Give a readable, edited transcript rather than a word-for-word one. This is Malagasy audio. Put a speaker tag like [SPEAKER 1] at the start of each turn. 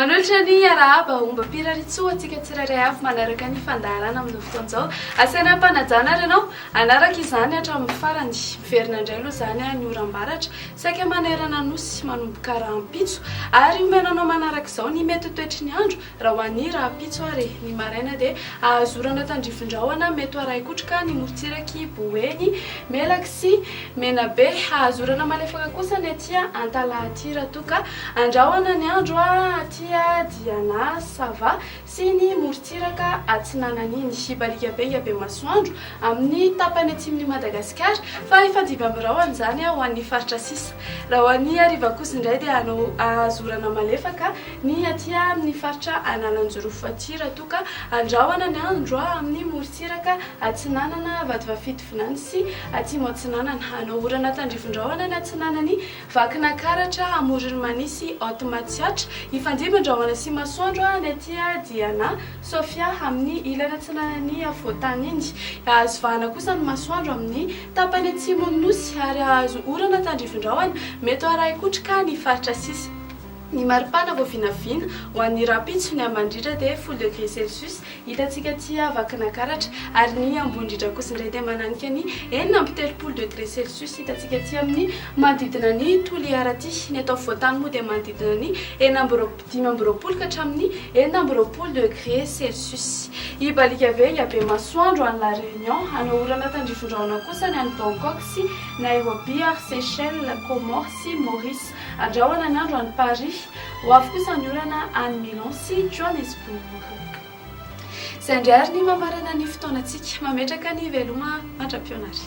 [SPEAKER 1] Manolotra ny arahaba omba piraritsoa atsika tsirairay avy manaraka ny fandaharana amin'ny fotoan'izao. Asaina mpanajana ary ianao anaraka izany hatramin'ny farany. Miverina indray aloha izany ny oram-baratra saika manerana nosy manomboka rahampitso ary omenanao manaraka izao ny mety toetry ny andro raha ho any rahampitso ary ny maraina dia ahazorana tandrivindrahoana mety araikotrika ny moritsiraky boeny melaksy menabe ahazorana malefaka kosa ny atia antalahatira toka andrahoana ny andro atia diana sava sy ny moritsiraka atsinananiny hibalika be masoandro amin'ny tapany atsimon'ny Madagasikara fa ifandimby amirahoana izany ho an'ny faritra sisa raha ho an'ny ariva kosa indray dia anao ahazorana malefaka ny atia amin'ny faritra analanjorofo atira toka andrahoana ny andro amin'ny moritsiraka atsinanana vadivafitovinany sy atsimo atsinanana anao orana tandrivindrahoana ny atsinanany vakina karatra amoron'ny manisy automatsiatra ifandimby andrahoana sy masoandro ny atia diana sofia amin'ny ilana atsinanany afotany iny azo vahana kosa ny masoandro amin'ny tapany atsimo nosy ary azo orana tandrivindrahoana mety araikotrika ny faritra sisa ny maripana vao vinavina ho an'ny rahampitso ny ambandritra dia 10 degré celsius hitantsika tia vakina karatra ary ny ambondritra kosa indray dia mananika ny 9 degré celsius hitantsika tia amin'ny manodidina ny toliaraty ny atao voatany moa dia manodidina ny 5 ka hatramin'ny 9 degré celsius hibalika ve iabe masoandro any La Réunion anao orana tandrivindrahoana kosa ny any Bangkok sy Nairobi ary Seychelles Comores sy Maurice andrahoana ny andro any Paris ho avy kosa ny orana any Milan sy Johannesburg. Izay indray ary ny mamarana ny fotoanantsika mametraka ny veloma mandra-pionary.